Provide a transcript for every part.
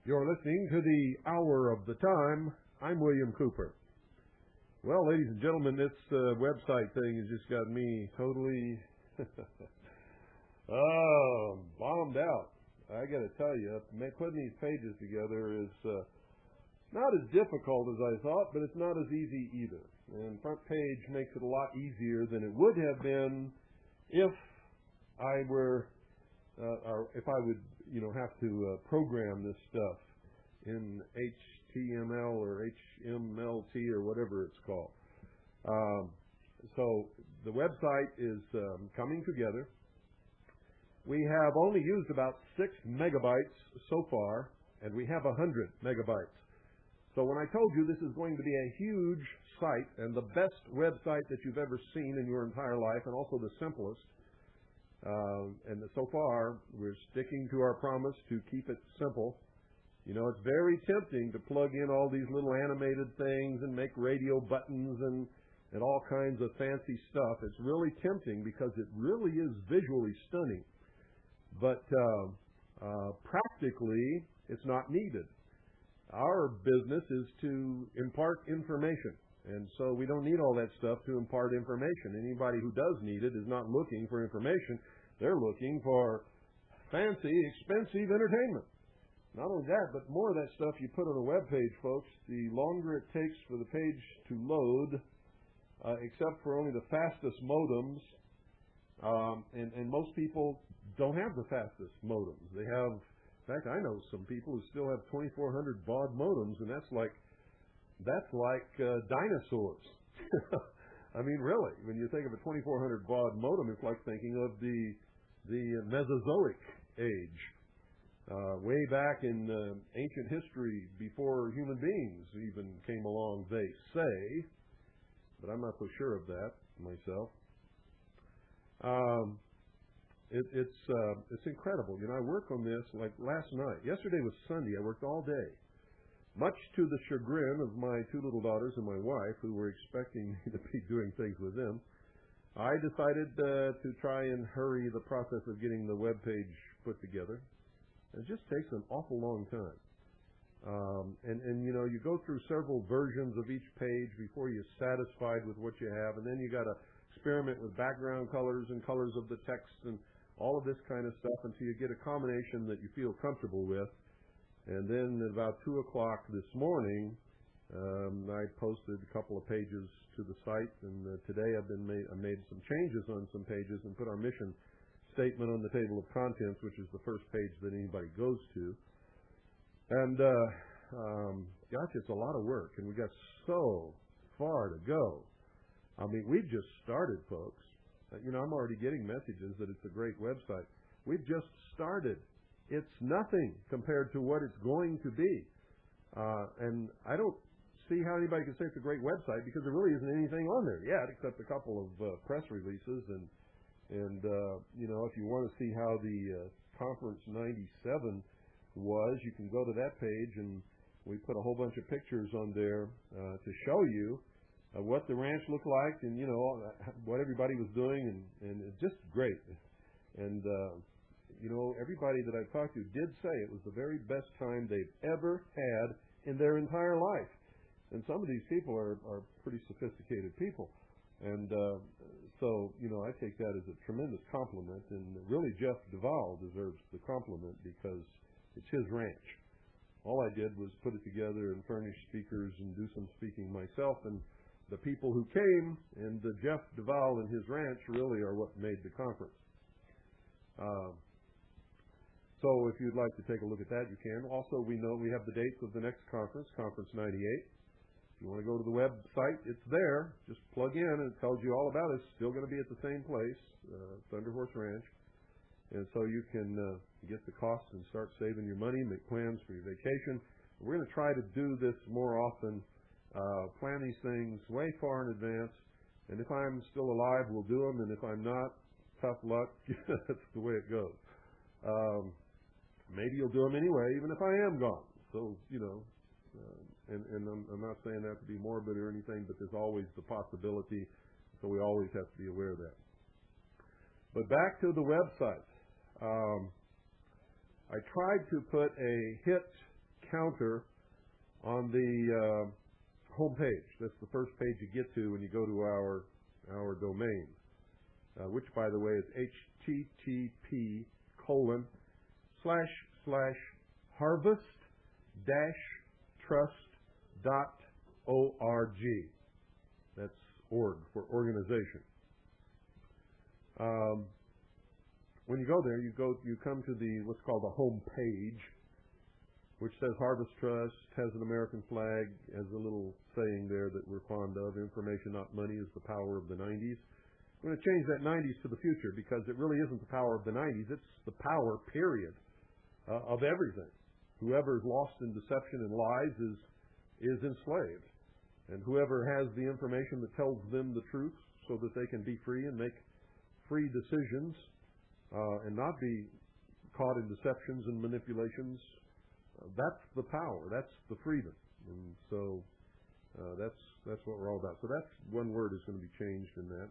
You're listening to the Hour of the Time. I'm William Cooper. Well, ladies and gentlemen, this website thing has just got me totally bombed out. I got to tell you, putting these pages together is not as difficult as I thought, but it's not as easy either. And front page makes it a lot easier than it would have been if I were, or if I would, have to program this stuff in HTML or HMLT or whatever it's called. So the website is coming together. We have only used about 6 megabytes so far, and we have 100 megabytes. So when I told you this is going to be a huge site and the best website that you've ever seen in your entire life, and also the simplest, and so far we're sticking to our promise to keep it simple. It's very tempting to plug in all these little animated things and make radio buttons and all kinds of fancy stuff. It's really tempting because it really is visually stunning. But practically, it's not needed. Our business is to impart information, and so we don't need all that stuff to impart information. Anybody who does need it is not looking for information. They're looking for fancy, expensive entertainment. Not only that, but more of that stuff you put on a web page, folks, the longer it takes for the page to load, except for only the fastest modems, and most people don't have the fastest modems. They have, in fact, I know some people who still have 2400 baud modems, and that's like dinosaurs. I mean, really, when you think of a 2400 baud modem, it's like thinking of the Mesozoic age. Way back in ancient history, before human beings even came along, they say, but I'm not so sure of that myself. It's incredible. I work on this like last night. Yesterday was Sunday. I worked all day, much to the chagrin of my 2 little daughters and my wife, who were expecting me to be doing things with them. I decided to try and hurry the process of getting the web page put together. It just takes an awful long time. And you go through several versions of each page before you're satisfied with what you have, and then you got to experiment with background colors and colors of the text and all of this kind of stuff until you get a combination that you feel comfortable with. And then at about 2 o'clock this morning, I posted a couple of pages to the site, and today I made some changes on some pages and put our mission statement on the table of contents, which is the first page that anybody goes to. And gosh, it's a lot of work, and we got so far to go. I mean, we've just started, folks. I'm already getting messages that it's a great website. We've just started. It's nothing compared to what it's going to be. And I don't see how anybody can say it's a great website, because there really isn't anything on there yet except a couple of press releases. And if you want to see how the Conference 97 was, you can go to that page, and we put a whole bunch of pictures on there to show you what the ranch looked like, and what everybody was doing, and it's just great. And everybody that I've talked to did say it was the very best time they've ever had in their entire life. And some of these people are pretty sophisticated people. And so, I take that as a tremendous compliment. And really, Jeff Duvall deserves the compliment because it's his ranch. All I did was put it together and furnish speakers and do some speaking myself. And the people who came and Jeff Duvall and his ranch really are what made the conference. So if you'd like to take a look at that, you can. Also, we know we have the dates of the next conference, Conference 98. If you want to go to the website, it's there. Just plug in and it tells you all about it. It's still going to be at the same place, Thunder Horse Ranch. And so you can get the costs and start saving your money, make plans for your vacation. We're going to try to do this more often, plan these things way far in advance. And if I'm still alive, we'll do them. And if I'm not, tough luck. That's the way it goes. Maybe you'll do them anyway, even if I am gone. So, and I'm not saying that to be morbid or anything, but there's always the possibility, so we always have to be aware of that. But back to the website. I tried to put a hit counter on the home page. That's the first page you get to when you go to our domain, which, by the way, is http://harvest-trust.org. That's org for organization. When you go there, you come to what's called the home page, which says Harvest Trust, has an American flag, has a little saying there that we're fond of: information, not money, is the power of the 90s. I'm going to change that 90s to the future, because it really isn't the power of the 90s. It's the power, period, of everything. Whoever is lost in deception and lies is enslaved. And whoever has the information that tells them the truth so that they can be free and make free decisions and not be caught in deceptions and manipulations, that's the power. That's the freedom. And so that's what we're all about. So that's one word is going to be changed in that.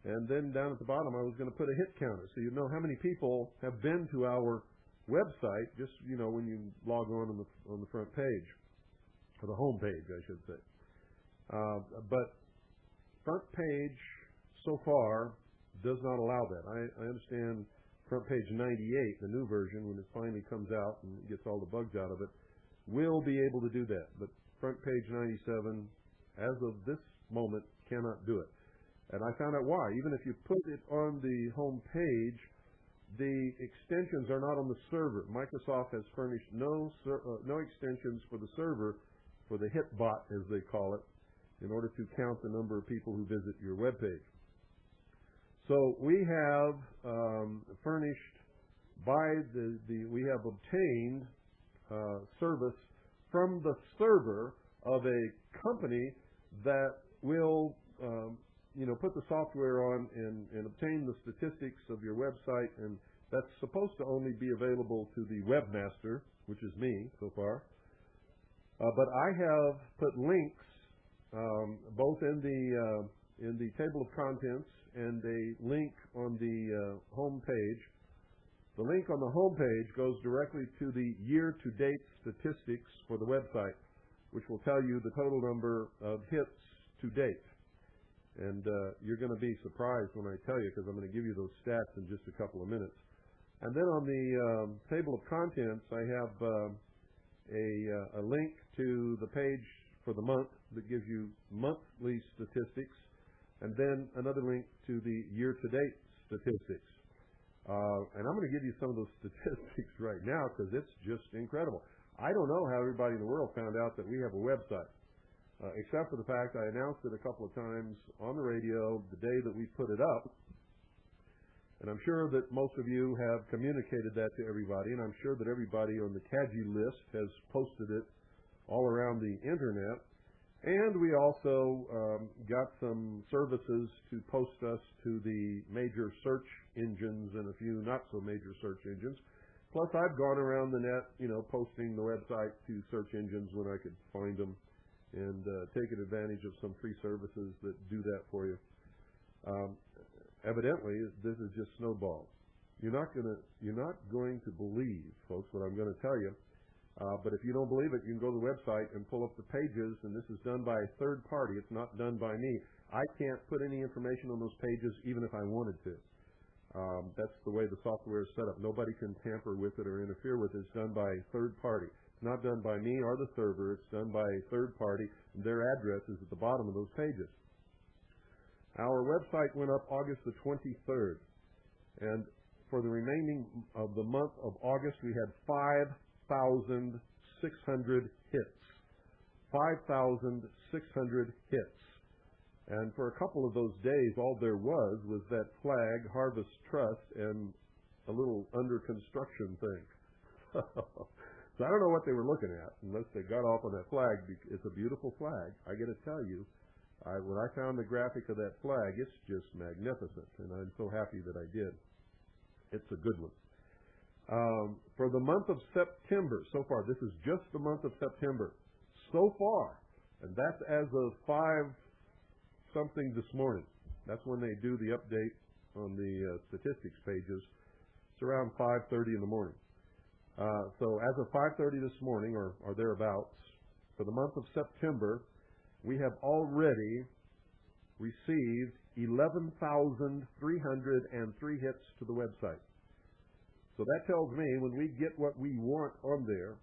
And then down at the bottom, I was going to put a hit counter, so you know how many people have been to our website, just, when you log on the front page, or the home page, I should say. But front page, so far, does not allow that. I understand front page 98, the new version, when it finally comes out and gets all the bugs out of it, will be able to do that. But front page 97, as of this moment, cannot do it. And I found out why. Even if you put it on the home page, the extensions are not on the server. Microsoft has furnished no extensions for the server, for the hit bot, as they call it, in order to count the number of people who visit your web page. So we have furnished we have obtained service from the server of a company that will put the software on and obtain the statistics of your website, and that's supposed to only be available to the webmaster, which is me so far. But I have put links both in the table of contents and a link on the home page. The link on the home page goes directly to the year-to-date statistics for the website, which will tell you the total number of hits to date. And you're going to be surprised when I tell you, because I'm going to give you those stats in just a couple of minutes. And then on the table of contents, I have a link to the page for the month that gives you monthly statistics, and then another link to the year-to-date statistics. And I'm going to give you some of those statistics right now, because it's just incredible. I don't know how everybody in the world found out that we have a website. Except for the fact I announced it a couple of times on the radio the day that we put it up. And I'm sure that most of you have communicated that to everybody, and I'm sure that everybody on the CAGI list has posted it all around the Internet. And we also got some services to post us to the major search engines and a few not-so-major search engines. Plus, I've gone around the net, posting the website to search engines when I could find them, and taking advantage of some free services that do that for you. Evidently, this is just snowballs. You're not going to believe, folks, what I'm going to tell you. But if you don't believe it, you can go to the website and pull up the pages, and this is done by a third party. It's not done by me. I can't put any information on those pages, even if I wanted to. That's the way the software is set up. Nobody can tamper with it or interfere with it. It's done by a third party. Not done by me or the server. It's done by a third party. And their address is at the bottom of those pages. Our website went up August the 23rd. And for the remaining of the month of August, we had 5,600 hits. 5,600 hits. And for a couple of those days, all there was that flag, Harvest Trust, and a little under construction thing. So I don't know what they were looking at, unless they got off on that flag. It's a beautiful flag. I got to tell you, when I found the graphic of that flag, it's just magnificent, and I'm so happy that I did. It's a good one. For the month of September, so far, this is just the month of September, so far, and that's as of 5-something this morning. That's when they do the update on the statistics pages. It's around 5:30 in the morning. So as of 5:30 this morning, or thereabouts, for the month of September, we have already received 11,303 hits to the website. So that tells me when we get what we want on there,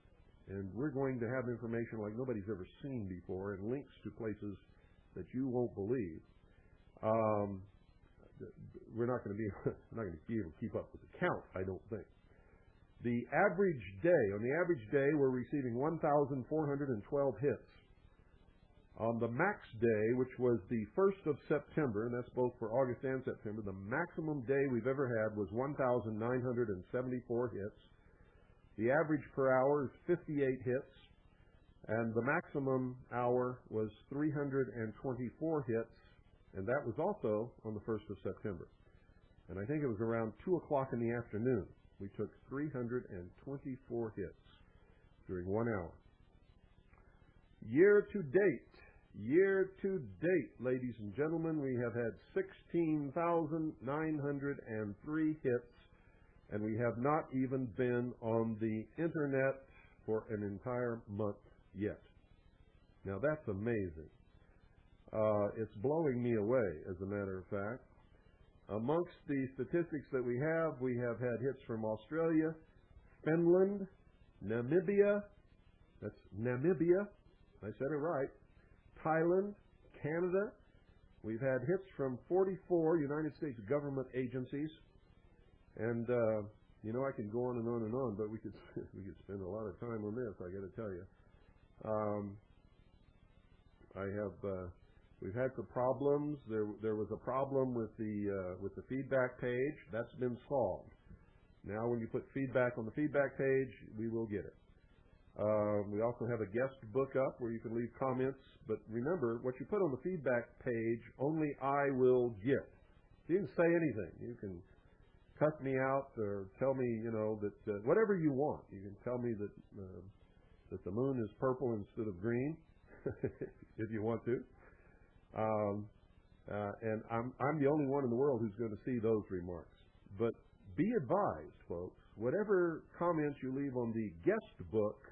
and we're going to have information like nobody's ever seen before and links to places that you won't believe, we're not going to be able to keep up with the count, I don't think. On the average day, we're receiving 1,412 hits. On the max day, which was the 1st of September, and that's both for August and September, the maximum day we've ever had was 1,974 hits. The average per hour is 58 hits, and the maximum hour was 324 hits, and that was also on the 1st of September. And I think it was around 2 o'clock in the afternoon. We took 324 hits during 1 hour. Year to date, ladies and gentlemen, we have had 16,903 hits, and we have not even been on the Internet for an entire month yet. Now, that's amazing. It's blowing me away, as a matter of fact. Amongst the statistics that we have had hits from Australia, Finland, Namibia, that's Namibia, I said it right, Thailand, Canada. We've had hits from 44 United States government agencies, and I can go on and on and on, but we could spend a lot of time on this, I got to tell you. We've had some problems. There was a problem with the feedback page. That's been solved. Now, when you put feedback on the feedback page, we will get it. We also have a guest book up where you can leave comments. But remember, what you put on the feedback page, only I will get. You can say anything. You can cuss me out or tell me, that whatever you want. You can tell me that the moon is purple instead of green, if you want to. And I'm the only one in the world who's going to see those remarks. But be advised, folks, whatever comments you leave on the guest book,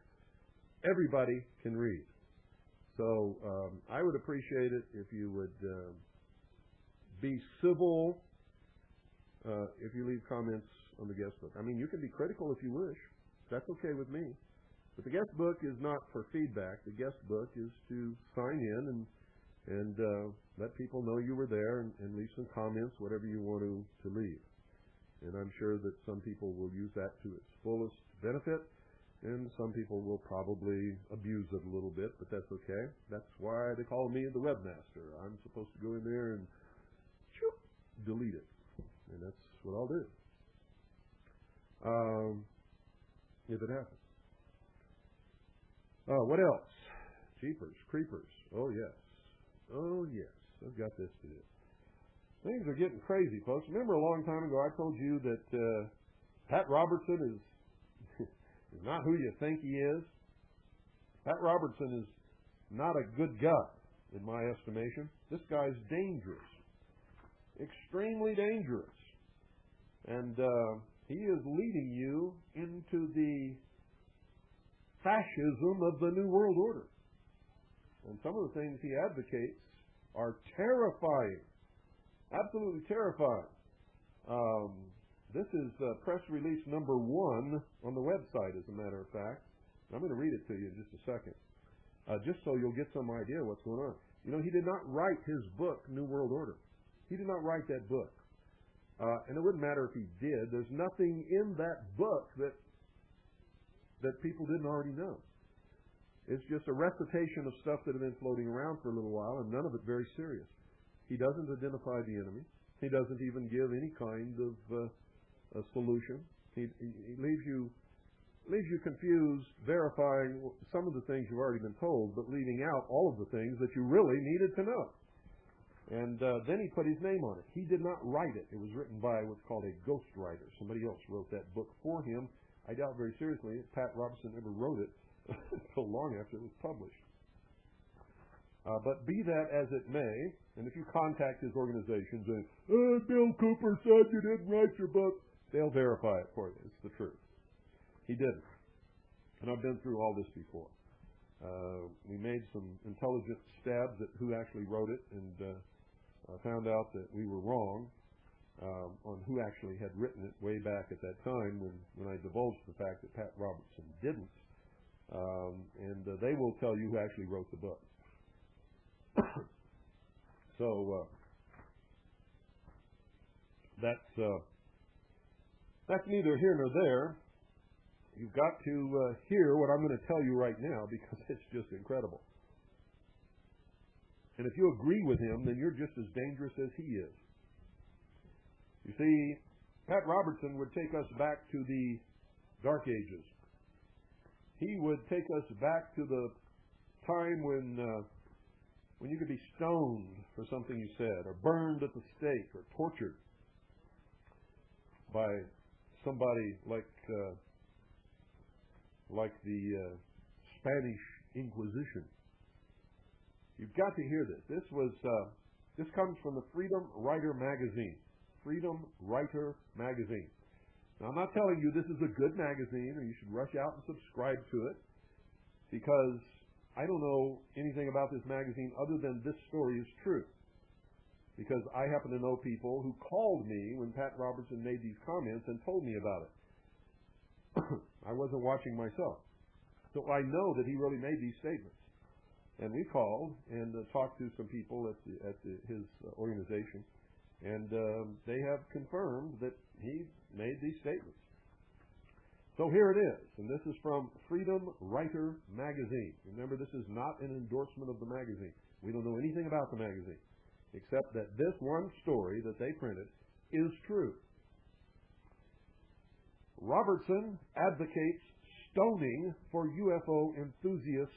everybody can read. So I would appreciate it if you would be civil if you leave comments on the guest book. I mean, you can be critical if you wish. That's okay with me. But the guest book is not for feedback. The guest book is to sign in and let people know you were there and leave some comments, whatever you want to leave. And I'm sure that some people will use that to its fullest benefit, and some people will probably abuse it a little bit, but that's okay. That's why they call me the webmaster. I'm supposed to go in there and delete it. And that's what I'll do. If it happens. What else? Jeepers, creepers. Oh, yes. Oh, yes. I've got this to do. Things are getting crazy, folks. Remember a long time ago I told you that Pat Robertson is not who you think he is? Pat Robertson is not a good guy, in my estimation. This guy's dangerous. Extremely dangerous. And he is leading you into the fascism of the New World Order. And some of the things he advocates are terrifying. Absolutely terrifying. This is press release number 1 on the website, as a matter of fact. I'm going to read it to you in just a second, just so you'll get some idea what's going on. He did not write his book, New World Order. He did not write that book. And it wouldn't matter if he did. There's nothing in that book that people didn't already know. It's just a recitation of stuff that have been floating around for a little while, and none of it very serious. He doesn't identify the enemy. He doesn't even give any kind of a solution. He leaves you confused, verifying some of the things you've already been told, but leaving out all of the things that you really needed to know. And then he put his name on it. He did not write it. It was written by what's called a ghostwriter. Somebody else wrote that book for him. I doubt very seriously if Pat Robertson ever wrote it until long after it was published. But be that as it may, and if you contact his organization saying, Bill Cooper said you didn't write your book, they'll verify it for you. It's the truth. He didn't. And I've been through all this before. We made some intelligent stabs at who actually wrote it, and found out that we were wrong on who actually had written it way back at that time when I divulged the fact that Pat Robertson didn't. And they will tell you who actually wrote the book. So that's neither here nor there. You've got to hear what I'm going to tell you right now, because it's just incredible. And if you agree with him, then you're just as dangerous as he is. You see, Pat Robertson would take us back to the Dark Ages. He would take us back to the time when you could be stoned for something you said, or burned at the stake, or tortured by somebody like the Spanish Inquisition. You've got to hear this. This comes from the Freedom Writer magazine. Freedom Writer magazine. Now, I'm not telling you this is a good magazine or you should rush out and subscribe to it, because I don't know anything about this magazine other than this story is true. Because I happen to know people who called me when Pat Robertson made these comments and told me about it. I wasn't watching myself. So I know that he really made these statements. And we called and talked to some people at his organization, and they have confirmed that he made these statements. So here it is, and this is from Freedom Writer magazine. Remember, this is not an endorsement of the magazine. We don't know anything about the magazine, except that this one story that they printed is true. Robertson advocates stoning for UFO enthusiasts,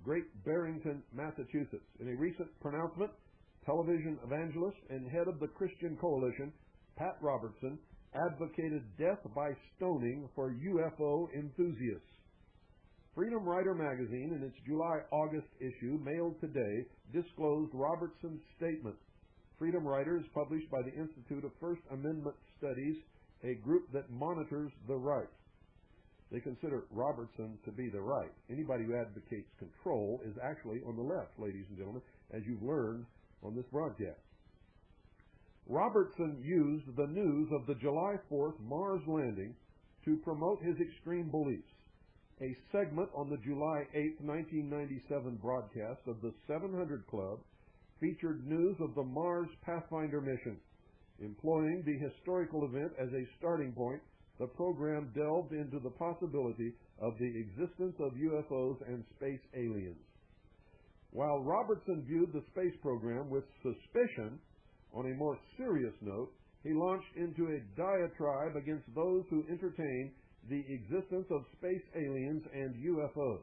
Great Barrington, Massachusetts. In a recent pronouncement, television evangelist and head of the Christian Coalition, Pat Robertson, advocated death by stoning for UFO enthusiasts. Freedom Writer magazine, in its July-August issue, mailed today, disclosed Robertson's statement. Freedom Writer is published by the Institute of First Amendment Studies, a group that monitors the right. They consider Robertson to be the right. Anybody who advocates control is actually on the left, ladies and gentlemen, as you've learned on this broadcast. Robertson used the news of the July 4th Mars landing to promote his extreme beliefs. A segment on the July 8, 1997 broadcast of the 700 Club featured news of the Mars Pathfinder mission. Employing the historical event as a starting point, the program delved into the possibility of the existence of UFOs and space aliens. While Robertson viewed the space program with suspicion, on a more serious note, he launched into a diatribe against those who entertain the existence of space aliens and UFOs.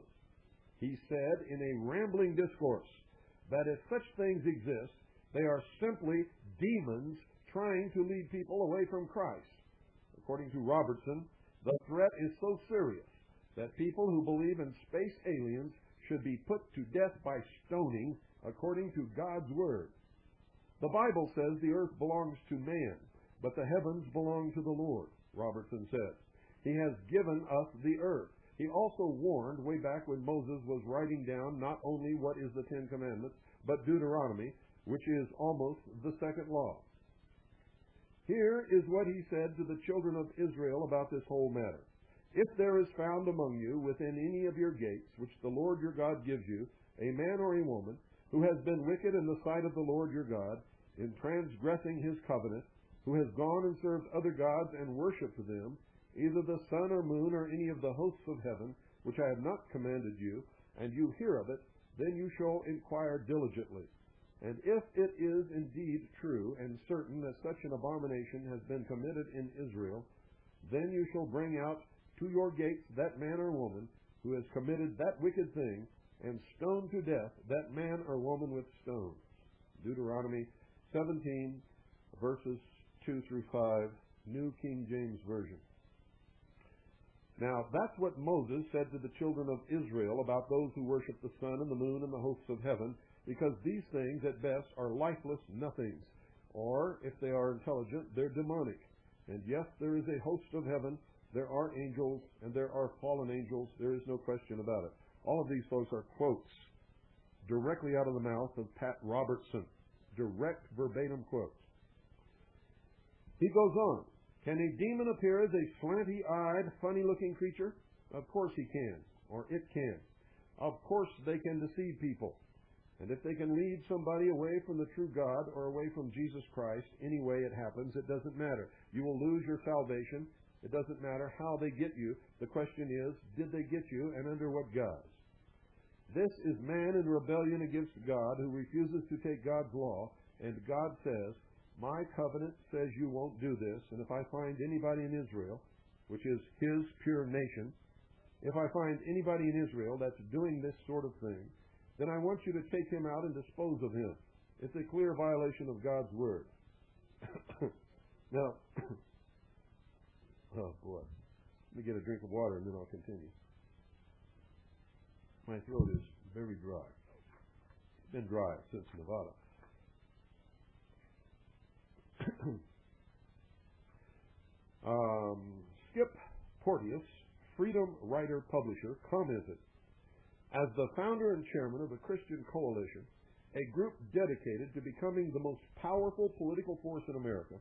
He said in a rambling discourse that if such things exist, they are simply demons trying to lead people away from Christ. According to Robertson, the threat is so serious that people who believe in space aliens should be put to death by stoning according to God's Word. The Bible says the earth belongs to man, but the heavens belong to the Lord, Robertson says. He has given us the earth. He also warned way back when Moses was writing down not only what is the Ten Commandments, but Deuteronomy, which is almost the second law. Here is what he said to the children of Israel about this whole matter. If there is found among you within any of your gates, which the Lord your God gives you, a man or a woman who has been wicked in the sight of the Lord your God, in transgressing his covenant, who has gone and served other gods and worshipped them, either the sun or moon or any of the hosts of heaven, which I have not commanded you, and you hear of it, then you shall inquire diligently. And if it is indeed true and certain that such an abomination has been committed in Israel, then you shall bring out to your gates that man or woman who has committed that wicked thing, and stone to death that man or woman with stones. Deuteronomy 17, verses 2 through 5, New King James Version. Now, that's what Moses said to the children of Israel about those who worship the sun and the moon and the hosts of heaven, because these things, at best, are lifeless nothings. Or, if they are intelligent, they're demonic. And yes, there is a host of heaven there are angels and there are fallen angels. There is no question about it. All of these folks are quotes directly out of the mouth of Pat Robertson. Direct verbatim quotes. He goes on. Can a demon appear as a slanty-eyed, funny-looking creature? Of course he can, or it can. Of course they can deceive people. And if they can lead somebody away from the true God or away from Jesus Christ, any way it happens, it doesn't matter. You will lose your salvation. It doesn't matter how they get you. The question is, did they get you, and under what guise? This is man in rebellion against God who refuses to take God's law, and God says, my covenant says you won't do this, and if I find anybody in Israel, which is his pure nation, if I find anybody in Israel that's doing this sort of thing, then I want you to take him out and dispose of him. It's a clear violation of God's word. Now, oh boy, let me get a drink of water and then I'll continue. My throat is very dry. It's been dry since Nevada. Skip Porteous, Freedom Writer Publisher, commented, as the founder and chairman of the Christian Coalition, a group dedicated to becoming the most powerful political force in America,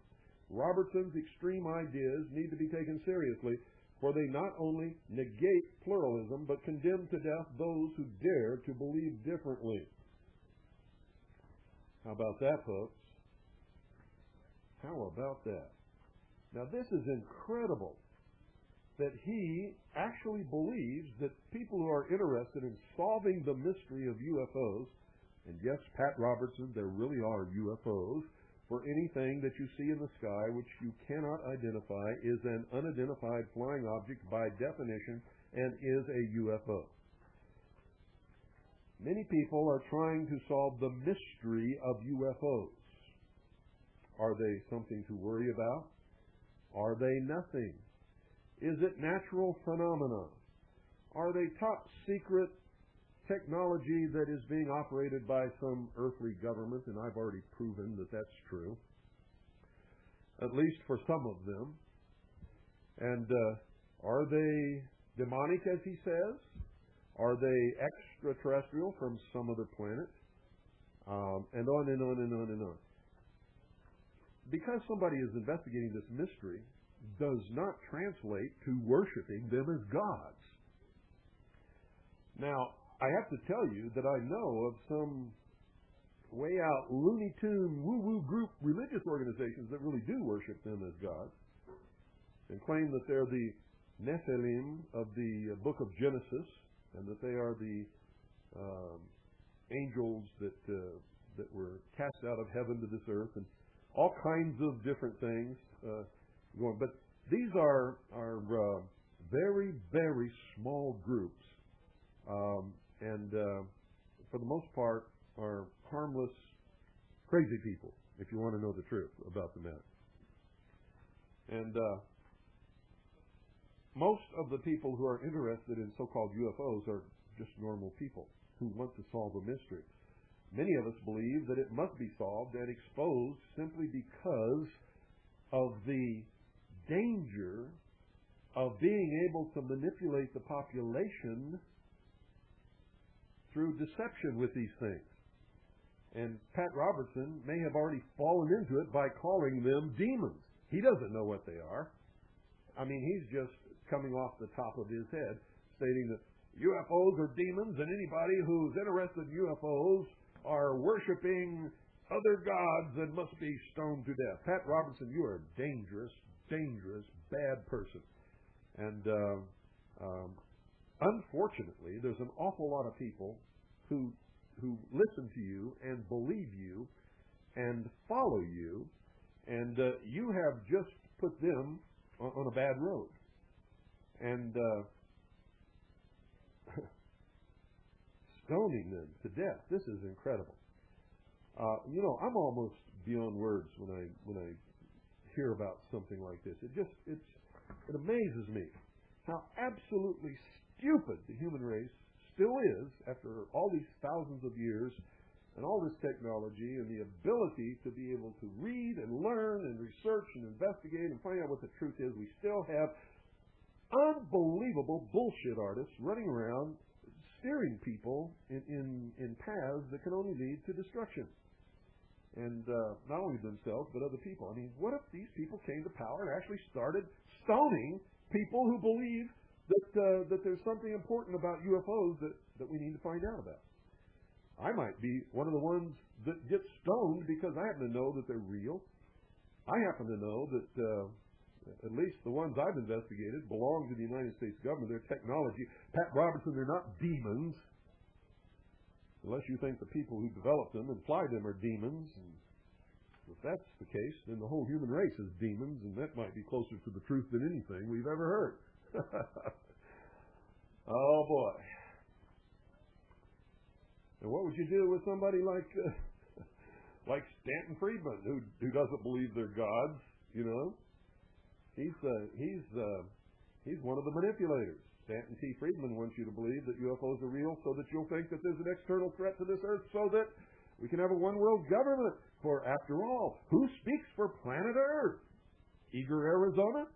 Robertson's extreme ideas need to be taken seriously, for they not only negate pluralism, but condemn to death those who dare to believe differently. How about that, folks? How about that? Now, this is incredible that he actually believes that people who are interested in solving the mystery of UFOs, and yes, Pat Robertson, there really are UFOs, for anything that you see in the sky which you cannot identify is an unidentified flying object by definition and is a UFO. Many people are trying to solve the mystery of UFOs. Are they something to worry about? Are they nothing? Is it natural phenomena? Are they top secret technology that is being operated by some earthly government? And I've already proven that that's true, at least for some of them. And are they demonic, as he says? Are they extraterrestrial from some other planet? And on and on and on and on. Because somebody is investigating this mystery does not translate to worshiping them as gods. Now, I have to tell you that I know of some way out Looney Tune woo-woo group religious organizations that really do worship them as gods and claim that they're the Nephilim of the book of Genesis and that they are the angels that were cast out of heaven to this earth and all kinds of different things going. But these are very, very small groups. And for the most part are harmless, crazy people, if you want to know the truth about the matter. And most of the people who are interested in so-called UFOs are just normal people who want to solve a mystery. Many of us believe that it must be solved and exposed simply because of the danger of being able to manipulate the population through deception with these things. And Pat Robertson may have already fallen into it by calling them demons. He doesn't know what they are. I mean, he's just coming off the top of his head, stating that UFOs are demons, and anybody who's interested in UFOs are worshiping other gods and must be stoned to death. Pat Robertson, you are a dangerous, dangerous, bad person. And unfortunately, there's an awful lot of people who listen to you and believe you and follow you, and you have just put them on a bad road. And stoning them to death. This is incredible. I'm almost beyond words when I hear about something like this. It amazes me how absolutely stupid the human race still is after all these thousands of years and all this technology and the ability to be able to read and learn and research and investigate and find out what the truth is. We still have unbelievable bullshit artists running around steering people in paths that can only lead to destruction. And not only themselves, but other people. I mean, what if these people came to power and actually started stoning people who believe that there's something important about UFOs that we need to find out about? I might be one of the ones that get stoned because I happen to know that they're real. I happen to know that at least the ones I've investigated belong to the United States government. They're technology. Pat Robertson, they're not demons. Unless you think the people who developed them and fly them are demons. And if that's the case, then the whole human race is demons, and that might be closer to the truth than anything we've ever heard. Oh, boy. And what would you do with somebody like Stanton Friedman, who doesn't believe they're gods, you know? He's one of the manipulators. Stanton T. Friedman wants you to believe that UFOs are real so that you'll think that there's an external threat to this earth so that we can have a one-world government. For, after all, who speaks for planet Earth? Eager, Arizona?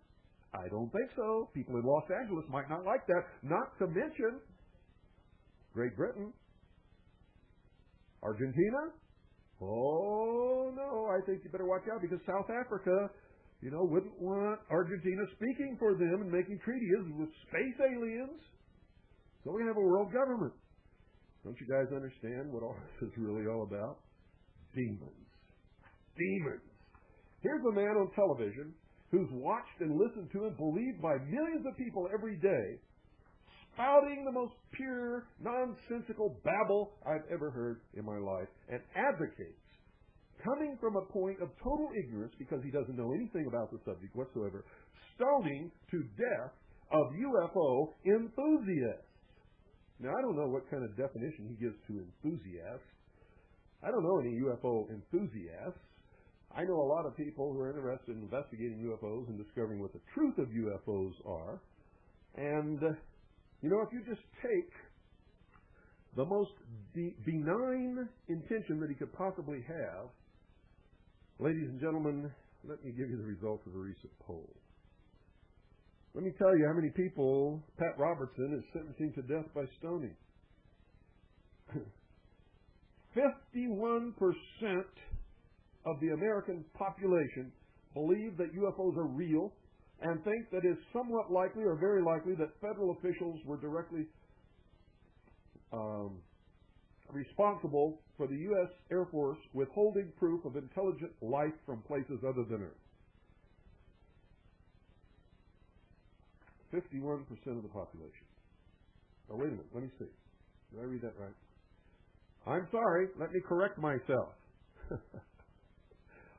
I don't think so. People in Los Angeles might not like that. Not to mention Great Britain. Argentina? Oh, no, I think you better watch out because South Africa, wouldn't want Argentina speaking for them and making treaties with space aliens. So we're going to have a world government. Don't you guys understand what all this is really all about? Demons. Demons. Here's a man on television who's watched and listened to and believed by millions of people every day, spouting the most pure, nonsensical babble I've ever heard in my life, and advocates, coming from a point of total ignorance because he doesn't know anything about the subject whatsoever, stoning to death of UFO enthusiasts. Now, I don't know what kind of definition he gives to enthusiasts. I don't know any UFO enthusiasts. I know a lot of people who are interested in investigating UFOs and discovering what the truth of UFOs are. And, if you just take the most benign intention that he could possibly have, ladies and gentlemen, let me give you the results of a recent poll. Let me tell you how many people Pat Robertson is sentencing to death by stoning. 51% of the American population believe that UFOs are real and think that it's somewhat likely or very likely that federal officials were directly responsible for the U.S. Air Force withholding proof of intelligent life from places other than Earth. 51% of the population. Oh, wait a minute. Let me see. Did I read that right? I'm sorry. Let me correct myself.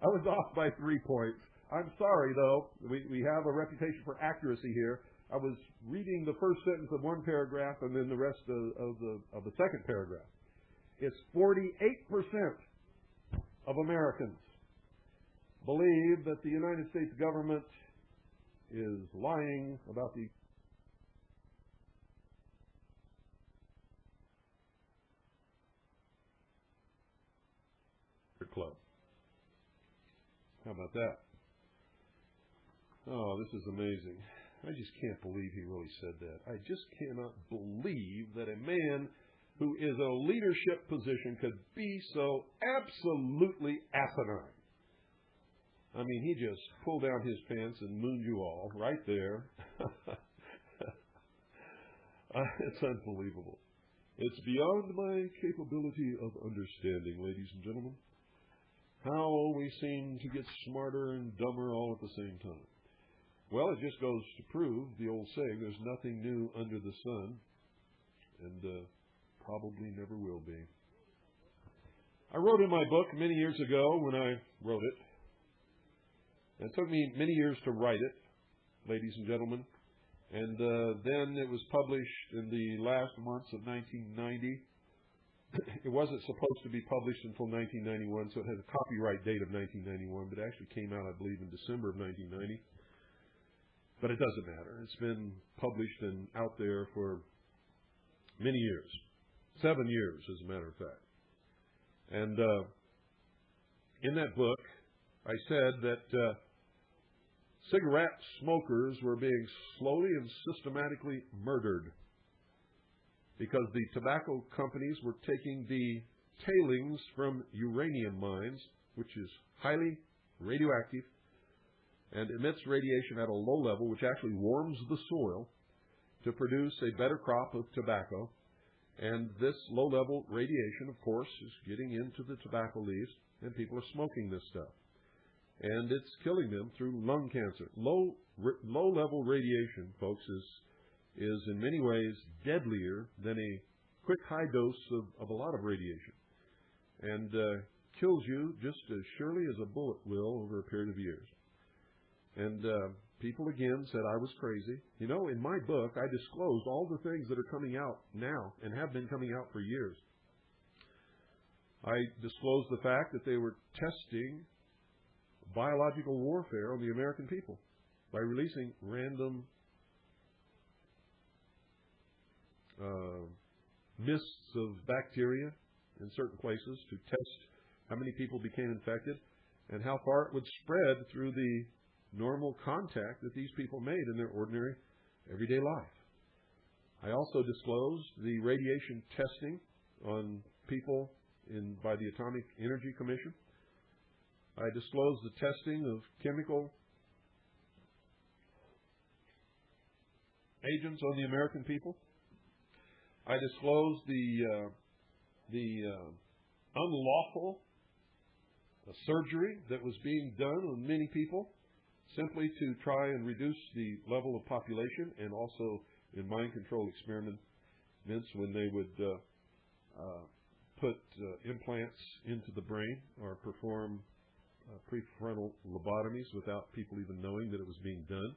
I was off by 3 points. I'm sorry, though. We have a reputation for accuracy here. I was reading the first sentence of one paragraph and then the rest of the second paragraph. It's 48% of Americans believe that the United States government is lying about the club. How about that? Oh, this is amazing. I just can't believe he really said that. I just cannot believe that a man who is in a leadership position could be so absolutely asinine. I mean, he just pulled down his pants and mooned you all right there. It's unbelievable. It's beyond my capability of understanding, ladies and gentlemen, how we seem to get smarter and dumber all at the same time. Well, it just goes to prove the old saying, there's nothing new under the sun, and probably never will be. I wrote in my book many years ago when I wrote it, and it took me many years to write it, ladies and gentlemen, and then it was published in the last months of 1990. It wasn't supposed to be published until 1991, so it has a copyright date of 1991, but it actually came out, I believe, in December of 1990. But it doesn't matter. It's been published and out there for many years. 7 years, as a matter of fact. And in that book, I said that cigarette smokers were being slowly and systematically murdered because the tobacco companies were taking the tailings from uranium mines, which is highly radioactive and emits radiation at a low level, which actually warms the soil to produce a better crop of tobacco. And this low-level radiation, of course, is getting into the tobacco leaves, and people are smoking this stuff. And it's killing them through lung cancer. Low-level radiation, folks, is in many ways deadlier than a quick high dose of a lot of radiation, and kills you just as surely as a bullet will over a period of years. And people again said I was crazy. You know, in my book, I disclosed all the things that are coming out now and have been coming out for years. I disclosed the fact that they were testing biological warfare on the American people by releasing random mists of bacteria in certain places to test how many people became infected and how far it would spread through the normal contact that these people made in their ordinary everyday life. I also disclosed the radiation testing on people by the Atomic Energy Commission. I disclosed the testing of chemical agents on the American people. I disclosed the unlawful surgery that was being done on many people simply to try and reduce the level of population, and also in mind control experiments when they would put implants into the brain or perform prefrontal lobotomies without people even knowing that it was being done.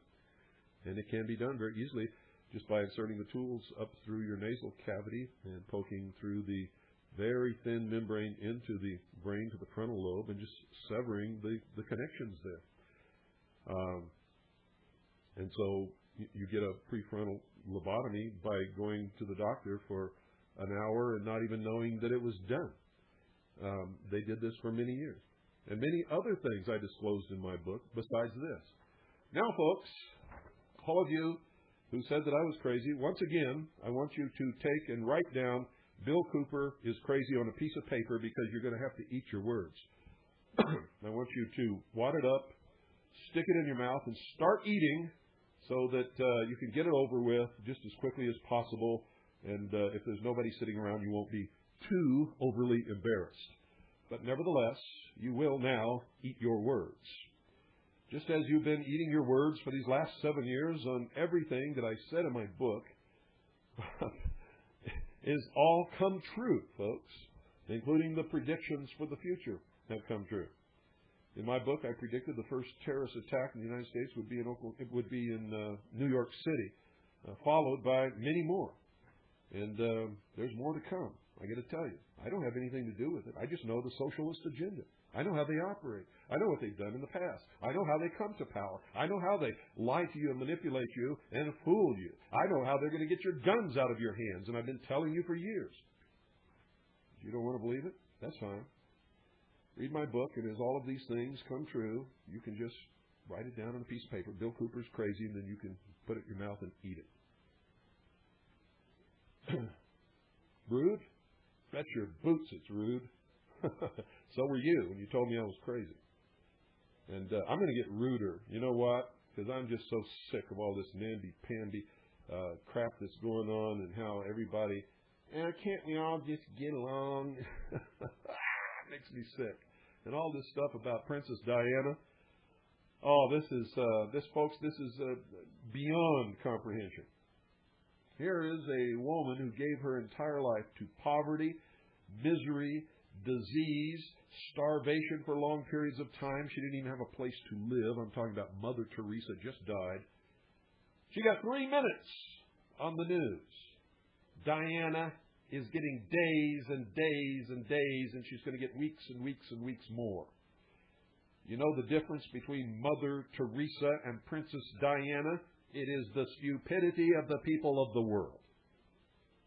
And it can be done very easily just by inserting the tools up through your nasal cavity and poking through the very thin membrane into the brain to the frontal lobe and just severing the connections there. And so you get a prefrontal lobotomy by going to the doctor for an hour and not even knowing that it was done. They did this for many years. And many other things I disclosed in my book besides this. Now, folks, all of you who said that I was crazy, once again, I want you to take and write down Bill Cooper is crazy on a piece of paper, because you're going to have to eat your words. I want you to wad it up, stick it in your mouth, and start eating so that you can get it over with just as quickly as possible. And if there's nobody sitting around, you won't be too overly embarrassed. But nevertheless, you will now eat your words. Just as you've been eating your words for these last 7 years on everything that I said in my book is all come true, folks, including the predictions for the future have come true. In my book, I predicted the first terrorist attack in the United States would be in New York City, followed by many more. And there's more to come. I got to tell you, I don't have anything to do with it. I just know the socialist agenda. I know how they operate. I know what they've done in the past. I know how they come to power. I know how they lie to you and manipulate you and fool you. I know how they're going to get your guns out of your hands, and I've been telling you for years. If you don't want to believe it, that's fine. Read my book, and as all of these things come true, you can just write it down on a piece of paper. Bill Cooper's crazy, and then you can put it in your mouth and eat it. Rude? Bet your boots it's rude. So were you when you told me I was crazy. And I'm going to get ruder. You know what? Because I'm just so sick of all this namby-pamby crap that's going on, and how everybody, can't we all just get along? It makes me sick. And all this stuff about Princess Diana. Oh, this is beyond comprehension. Here is a woman who gave her entire life to poverty, misery, disease, starvation for long periods of time. She didn't even have a place to live. I'm talking about Mother Teresa, just died. She got 3 minutes on the news. Diana is getting days and days and days, and she's going to get weeks and weeks and weeks more. You know the difference between Mother Teresa and Princess Diana? It is the stupidity of the people of the world.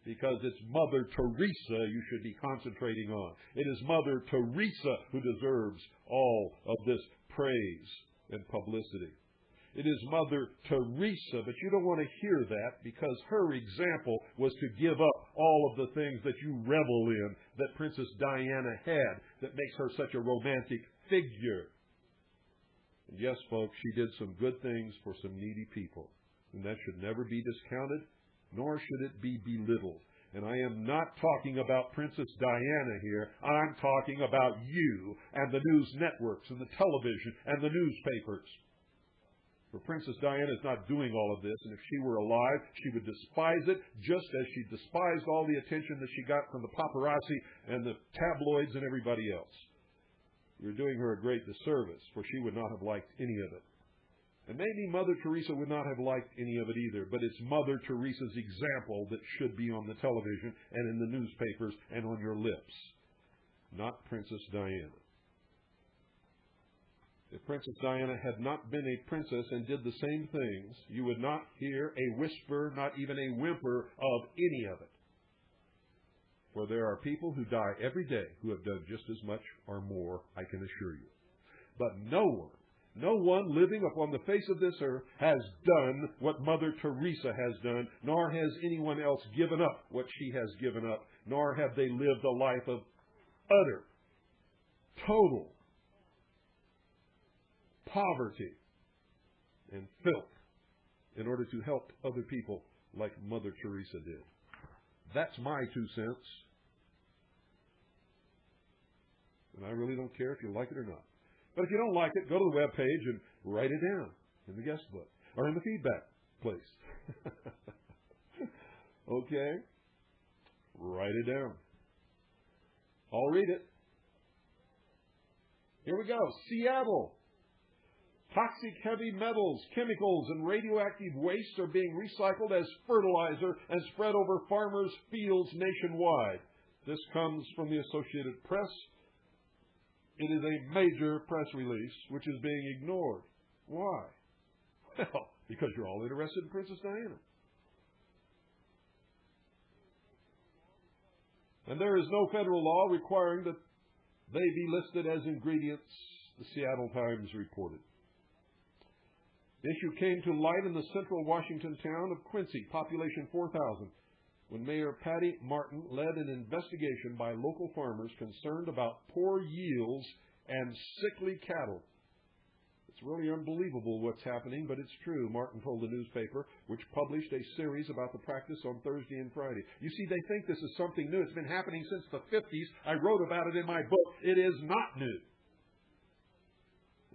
Because it's Mother Teresa you should be concentrating on. It is Mother Teresa who deserves all of this praise and publicity. It is Mother Teresa, but you don't want to hear that because her example was to give up all of the things that you revel in that Princess Diana had that makes her such a romantic figure. And yes, folks, she did some good things for some needy people, and that should never be discounted, nor should it be belittled. And I am not talking about Princess Diana here. I'm talking about you and the news networks and the television and the newspapers. For Princess Diana is not doing all of this, and if she were alive, she would despise it just as she despised all the attention that she got from the paparazzi and the tabloids and everybody else. You're doing her a great disservice, for she would not have liked any of it. And maybe Mother Teresa would not have liked any of it either, but it's Mother Teresa's example that should be on the television and in the newspapers and on your lips, not Princess Diana. If Princess Diana had not been a princess and did the same things, you would not hear a whisper, not even a whimper of any of it. For there are people who die every day who have done just as much or more, I can assure you. But no one living upon the face of this earth has done what Mother Teresa has done, nor has anyone else given up what she has given up, nor have they lived a life of utter, total poverty and filth in order to help other people like Mother Teresa did. That's my 2 cents. And I really don't care if you like it or not. But if you don't like it, go to the web page and write it down in the guest book or in the feedback place. Okay? Write it down. I'll read it. Here we go. Seattle. Toxic heavy metals, chemicals, and radioactive waste are being recycled as fertilizer and spread over farmers' fields nationwide. This comes from the Associated Press. It is a major press release which is being ignored. Why? Well, because you're all interested in Princess Diana. And there is no federal law requiring that they be listed as ingredients, the Seattle Times reported. The issue came to light in the central Washington town of Quincy, population 4,000, when Mayor Patty Martin led an investigation by local farmers concerned about poor yields and sickly cattle. It's really unbelievable what's happening, but it's true, Martin told the newspaper, which published a series about the practice on Thursday and Friday. You see, they think this is something new. It's been happening since the 50s. I wrote about it in my book. It is not new.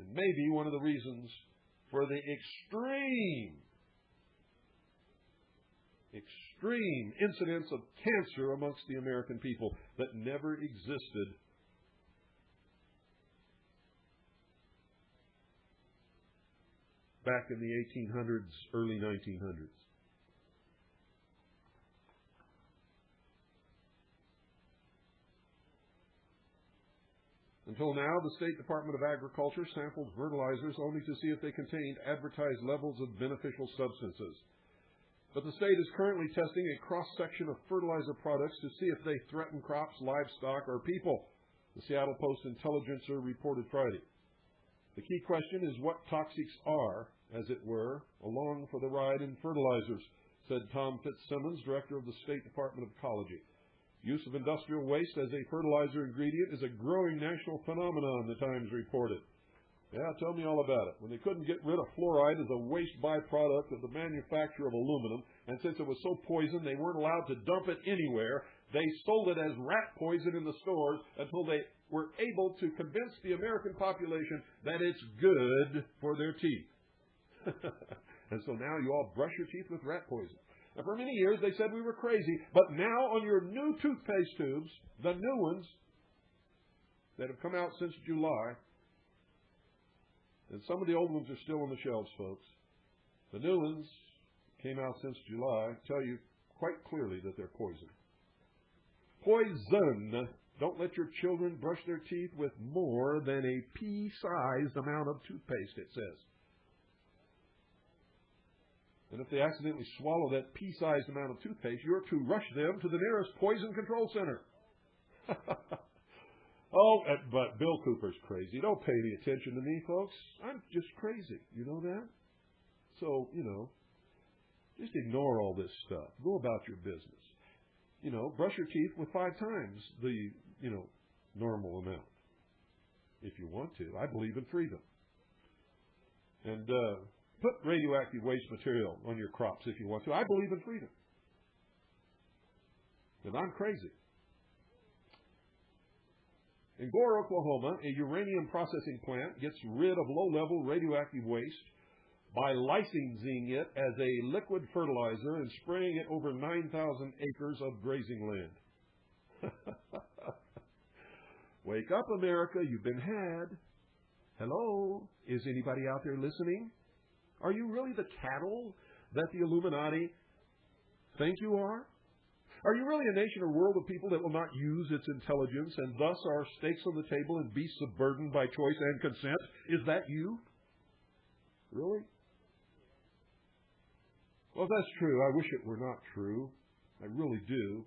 And maybe one of the reasons for the extreme incidence of cancer amongst the American people that never existed back in the 1800s, early 1900s. Until now, the State Department of Agriculture sampled fertilizers only to see if they contained advertised levels of beneficial substances. But the state is currently testing a cross-section of fertilizer products to see if they threaten crops, livestock, or people, the Seattle Post-Intelligencer reported Friday. The key question is what toxics are, as it were, along for the ride in fertilizers, said Tom Fitzsimmons, director of the State Department of Ecology. Use of industrial waste as a fertilizer ingredient is a growing national phenomenon, the Times reported. Yeah, tell me all about it. When they couldn't get rid of fluoride as a waste byproduct of the manufacture of aluminum, and since it was so poisoned they weren't allowed to dump it anywhere, they sold it as rat poison in the stores until they were able to convince the American population that it's good for their teeth. And so now you all brush your teeth with rat poison. Now, for many years, they said we were crazy, but now on your new toothpaste tubes, the new ones that have come out since July, and some of the old ones are still on the shelves, folks, the new ones came out since July, tell you quite clearly that they're poison. Poison! Don't let your children brush their teeth with more than a pea-sized amount of toothpaste, it says. And if they accidentally swallow that pea-sized amount of toothpaste, you're to rush them to the nearest poison control center. But Bill Cooper's crazy. Don't pay any attention to me, folks. I'm just crazy. You know that? So, just ignore all this stuff. Go about your business. Brush your teeth with 5 times the, normal amount. If you want to. I believe in freedom. And put radioactive waste material on your crops if you want to. I believe in freedom. And I'm crazy. In Gore, Oklahoma, a uranium processing plant gets rid of low-level radioactive waste by licensing it as a liquid fertilizer and spraying it over 9,000 acres of grazing land. Wake up, America. You've been had. Hello? Is anybody out there listening? Are you really the cattle that the Illuminati think you are? Are you really a nation or world of people that will not use its intelligence and thus are stakes on the table and beasts of burden by choice and consent? Is that you? Really? Well, if that's true, I wish it were not true. I really do.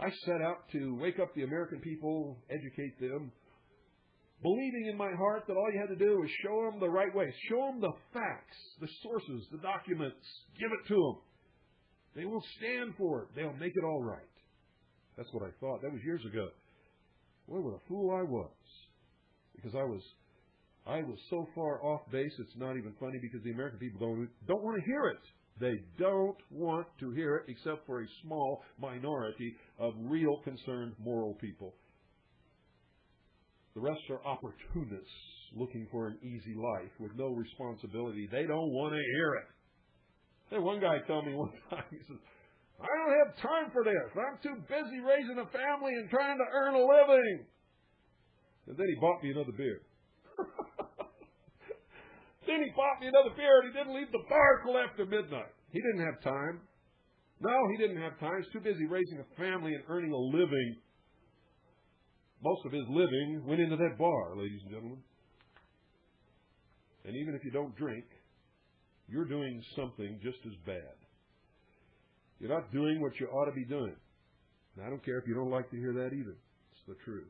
I set out to wake up the American people, educate them, believing in my heart that all you had to do was show them the right way. Show them the facts, the sources, the documents. Give it to them. They will stand for it. They'll make it all right. That's what I thought. That was years ago. Boy, what a fool I was. Because I was so far off base, it's not even funny because the American people don't want to hear it. They don't want to hear it except for a small minority of real concerned moral people. The rest are opportunists looking for an easy life with no responsibility. They don't want to hear it. Then one guy told me one time, he says, I don't have time for this. I'm too busy raising a family and trying to earn a living. And then he bought me another beer. Then he bought me another beer and he didn't leave the bar till after midnight. He didn't have time. No, he didn't have time. He's too busy raising a family and earning a living. Most of his living went into that bar, ladies and gentlemen. And even if you don't drink, you're doing something just as bad. You're not doing what you ought to be doing. And I don't care if you don't like to hear that either. It's the truth.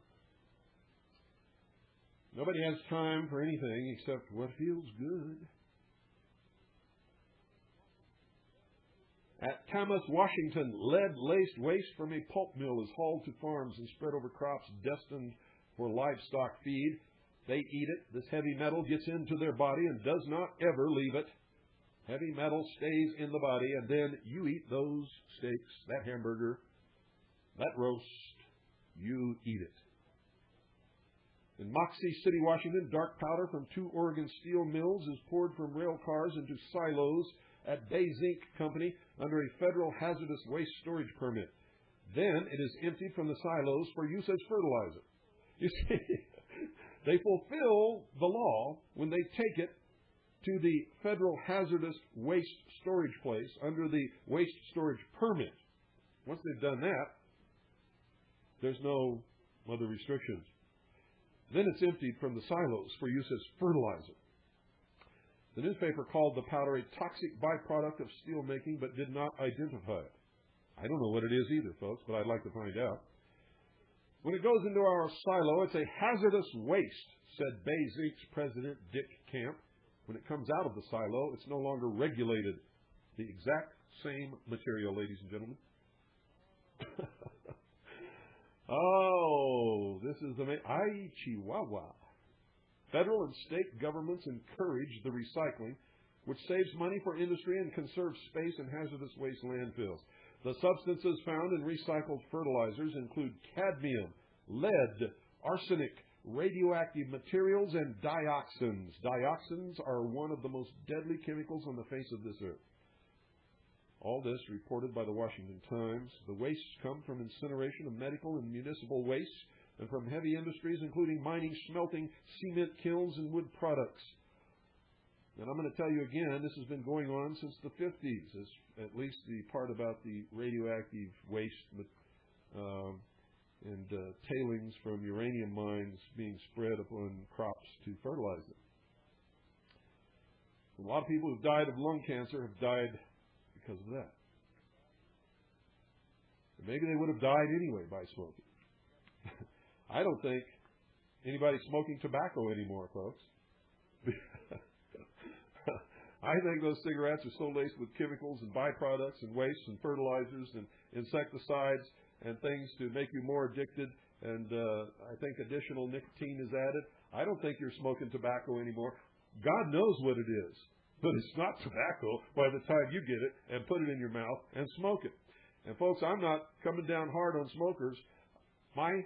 Nobody has time for anything except what feels good. At Tamath, Washington, lead-laced waste from a pulp mill is hauled to farms and spread over crops destined for livestock feed. They eat it. This heavy metal gets into their body and does not ever leave it. Heavy metal stays in the body, and then you eat those steaks, that hamburger, that roast. You eat it. In Moxie City, Washington, dark powder from 2 Oregon steel mills is poured from rail cars into silos at Bay Zinc Company under a federal hazardous waste storage permit. Then it is emptied from the silos for use as fertilizer. You see, they fulfill the law when they take it to the federal hazardous waste storage place under the waste storage permit. Once they've done that, there's no other restrictions. Then it's emptied from the silos for use as fertilizer. The newspaper called the powder a toxic byproduct of steel making, but did not identify it. I don't know what it is either, folks, but I'd like to find out. When it goes into our silo, it's a hazardous waste, said Bay Zinc's president, Dick Camp. When it comes out of the silo, it's no longer regulated. The exact same material, ladies and gentlemen. Oh, this is amazing. Ay, Chihuahua. Federal and state governments encourage the recycling, which saves money for industry and conserves space in hazardous waste landfills. The substances found in recycled fertilizers include cadmium, lead, arsenic, radioactive materials, and dioxins. Dioxins are one of the most deadly chemicals on the face of this earth. All this reported by the Washington Times. The wastes come from incineration of medical and municipal waste and from heavy industries, including mining, smelting, cement kilns, and wood products. And I'm going to tell you again, this has been going on since the 50s, at least the part about the radioactive waste and tailings from uranium mines being spread upon crops to fertilize them. A lot of people who've died of lung cancer have died because of that. And maybe they would have died anyway by smoking. I don't think anybody's smoking tobacco anymore, folks. I think those cigarettes are so laced with chemicals and byproducts and wastes and fertilizers and insecticides and things to make you more addicted. And I think additional nicotine is added. I don't think you're smoking tobacco anymore. God knows what it is, but it's not tobacco by the time you get it and put it in your mouth and smoke it. And folks, I'm not coming down hard on smokers. My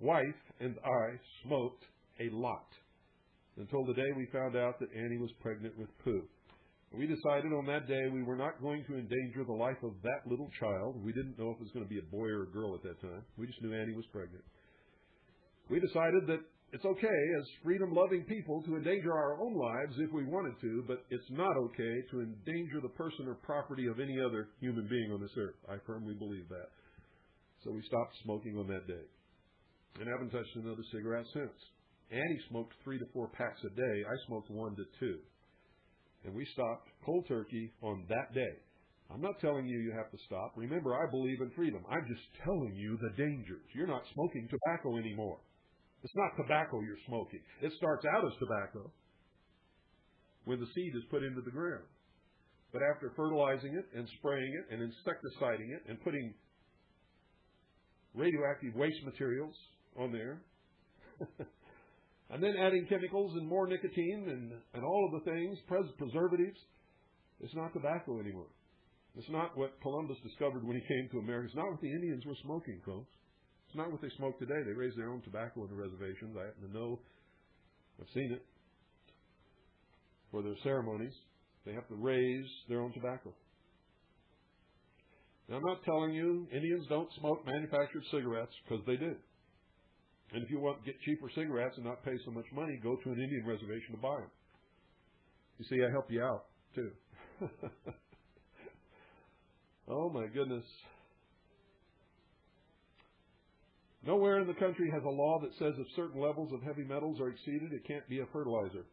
wife and I smoked a lot until the day we found out that Annie was pregnant with Pooh. We decided on that day we were not going to endanger the life of that little child. We didn't know if it was going to be a boy or a girl at that time. We just knew Annie was pregnant. We decided that it's okay as freedom-loving people to endanger our own lives if we wanted to, but it's not okay to endanger the person or property of any other human being on this earth. I firmly believe that. So we stopped smoking on that day and haven't touched another cigarette since. Annie smoked 3 to 4 packs a day. I smoked 1 to 2. And we stopped cold turkey on that day. I'm not telling you you have to stop. Remember, I believe in freedom. I'm just telling you the dangers. You're not smoking tobacco anymore. It's not tobacco you're smoking. It starts out as tobacco when the seed is put into the ground. But after fertilizing it and spraying it and insecticiding it and putting radioactive waste materials on there, and then adding chemicals and more nicotine and all of the things, preservatives, it's not tobacco anymore. It's not what Columbus discovered when he came to America. It's not what the Indians were smoking, folks. It's not what they smoke today. They raise their own tobacco on the reservations. I happen to know. I've seen it. For their ceremonies, they have to raise their own tobacco. Now, I'm not telling you Indians don't smoke manufactured cigarettes, because they do. And if you want to get cheaper cigarettes and not pay so much money, go to an Indian reservation to buy them. You see, I help you out, too. Oh, my goodness. Nowhere in the country has a law that says if certain levels of heavy metals are exceeded, it can't be a fertilizer.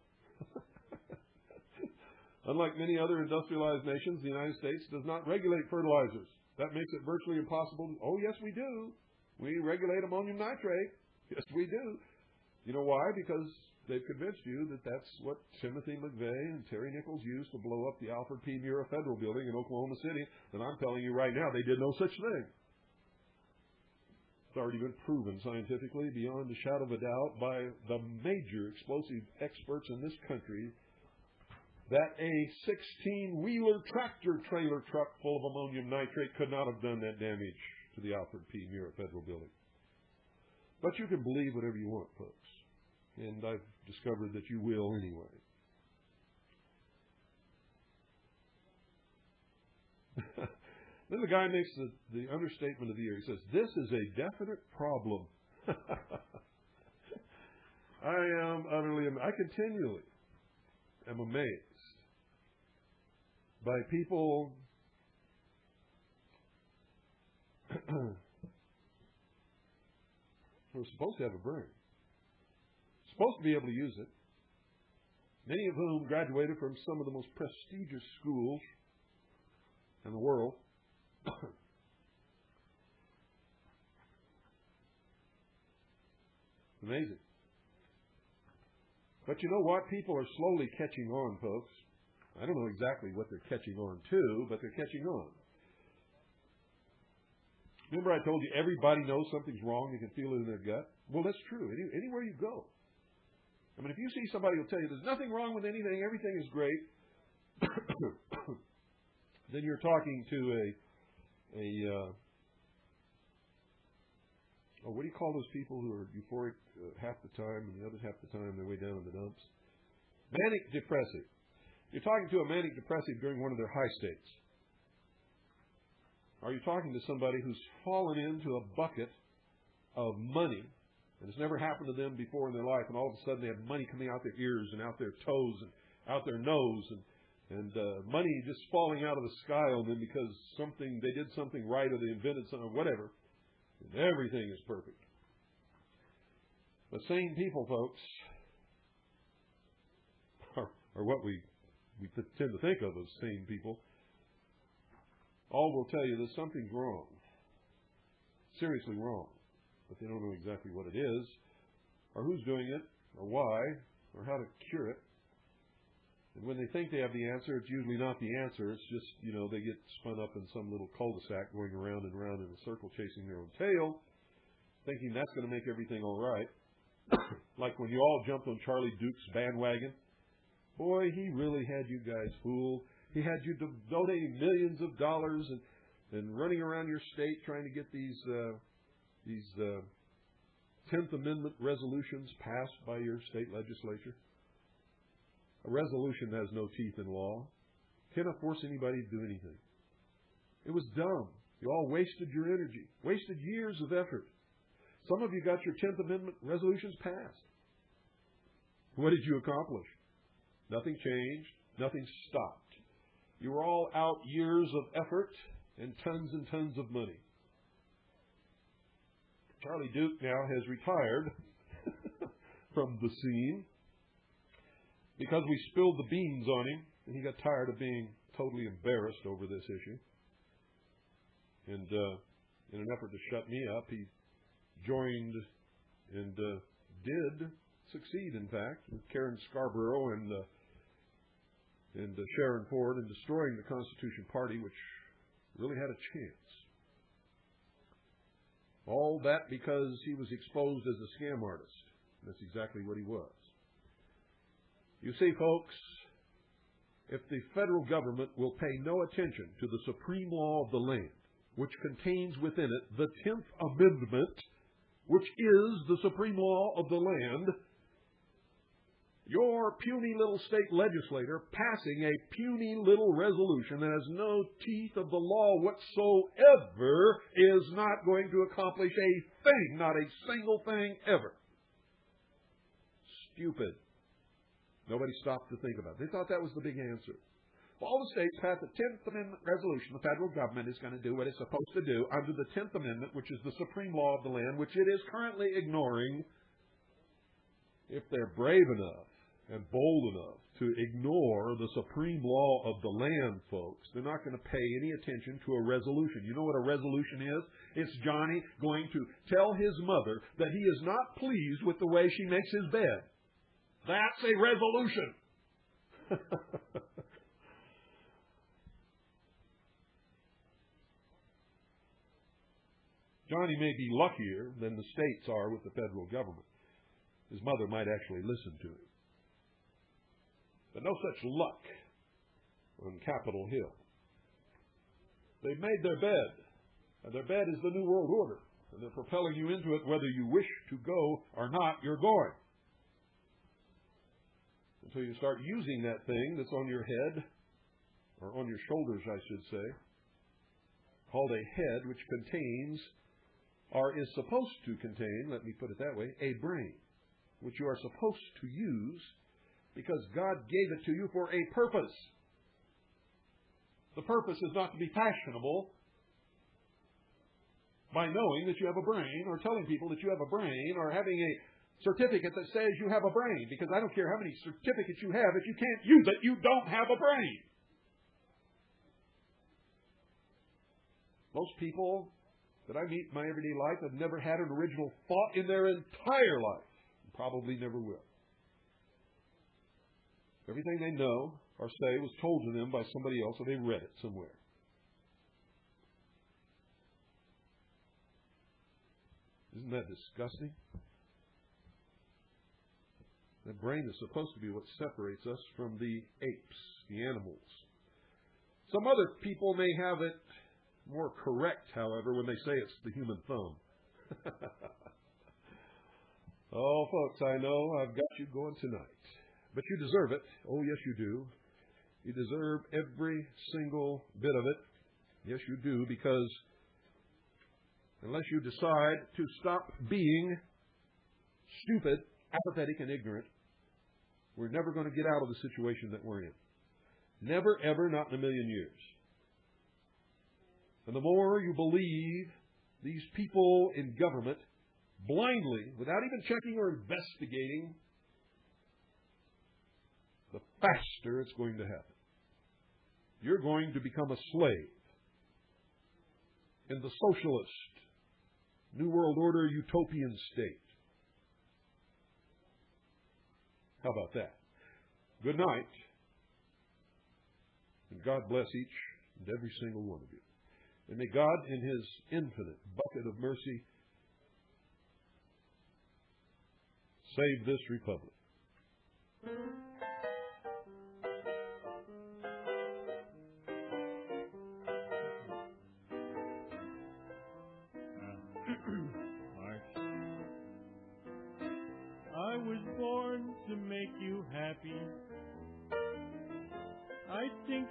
Unlike many other industrialized nations, the United States does not regulate fertilizers. That makes it virtually impossible. Oh, yes, we do. We regulate ammonium nitrate. Yes, we do. You know why? Because they've convinced you that that's what Timothy McVeigh and Terry Nichols used to blow up the Alfred P. Murrah Federal Building in Oklahoma City. And I'm telling you right now, they did no such thing. It's already been proven scientifically beyond a shadow of a doubt by the major explosive experts in this country that a 16-wheeler tractor trailer truck full of ammonium nitrate could not have done that damage to the Alfred P. Murrah Federal Building. But you can believe whatever you want, folks. And I've discovered that you will anyway. Then the guy makes the understatement of the year. He says, this is a definite problem. I continually am amazed by people who are supposed to have a brain, supposed to be able to use it, many of whom graduated from some of the most prestigious schools in the world. Amazing. But you know what? People are slowly catching on, folks. I don't know exactly what they're catching on to, but they're catching on. Remember I told you everybody knows something's wrong. They can feel it in their gut. Well, that's true. Anywhere you go. I mean, if you see somebody who'll tell you there's nothing wrong with anything, everything is great, then you're talking to what do you call those people who are euphoric half the time and the other half the time they're way down in the dumps? Manic depressive. You're talking to a manic depressive during one of their high states. Are you talking to somebody who's fallen into a bucket of money, and it's never happened to them before in their life, and all of a sudden they have money coming out their ears and out their toes and out their nose, and money just falling out of the sky on them because they did something right or they invented something, whatever. And everything is perfect. The sane people, folks, are what we tend to think of as sane people. All will tell you that something's wrong, seriously wrong, but they don't know exactly what it is, or who's doing it, or why, or how to cure it. And when they think they have the answer, it's usually not the answer. It's just, they get spun up in some little cul-de-sac going around and around in a circle chasing their own tail, thinking that's going to make everything all right. Like when you all jumped on Charlie Duke's bandwagon. Boy, he really had you guys fooled. He had you donating millions of dollars and running around your state trying to get these 10th Amendment resolutions passed by your state legislature. A resolution has no teeth in law. Cannot force anybody to do anything. It was dumb. You all wasted your energy, wasted years of effort. Some of you got your 10th Amendment resolutions passed. What did you accomplish? Nothing changed. Nothing stopped. You were all out years of effort and tons of money. Charlie Duke now has retired from the scene because we spilled the beans on him, and he got tired of being totally embarrassed over this issue. And in an effort to shut me up, he joined and did succeed, in fact, with Karen Scarborough and Sharon Ford in destroying the Constitution Party, which really had a chance. All that because he was exposed as a scam artist. That's exactly what he was. You see, folks, if the federal government will pay no attention to the supreme law of the land, which contains within it the 10th Amendment, which is the supreme law of the land, your puny little state legislator passing a puny little resolution that has no teeth of the law whatsoever is not going to accomplish a thing, not a single thing ever. Stupid. Nobody stopped to think about it. They thought that was the big answer. If all the states pass a 10th Amendment resolution, the federal government is going to do what it's supposed to do under the 10th Amendment, which is the supreme law of the land, which it is currently ignoring. If they're brave enough and bold enough to ignore the supreme law of the land, folks, they're not going to pay any attention to a resolution. You know what a resolution is? It's Johnny going to tell his mother that he is not pleased with the way she makes his bed. That's a resolution. Johnny may be luckier than the states are with the federal government. His mother might actually listen to him. But no such luck on Capitol Hill. They've made their bed, and their bed is the New World Order, and they're propelling you into it whether you wish to go or not, you're going. Until you start using that thing that's on your head, or on your shoulders, I should say, called a head, which contains, or is supposed to contain, let me put it that way, a brain, which you are supposed to use because God gave it to you for a purpose. The purpose is not to be fashionable by knowing that you have a brain, or telling people that you have a brain, or having a certificate that says you have a brain, because I don't care how many certificates you have, if you can't use it, you don't have a brain. Most people that I meet in my everyday life have never had an original thought in their entire life, and probably never will. Everything they know or say was told to them by somebody else, or they read it somewhere. Isn't that disgusting? The brain is supposed to be what separates us from the apes, the animals. Some other people may have it more correct, however, when they say it's the human thumb. Oh, folks, I know I've got you going tonight. But you deserve it. Oh, yes, you do. You deserve every single bit of it. Yes, you do, because unless you decide to stop being stupid, apathetic, and ignorant, we're never going to get out of the situation that we're in. Never, ever, not in a million years. And the more you believe these people in government blindly, without even checking or investigating, the faster it's going to happen. You're going to become a slave in the socialist, New World Order, utopian state. How about that? Good night, God bless each and every single one of you. And may God, in His infinite bucket of mercy, save this republic. I was born to make you happy. I think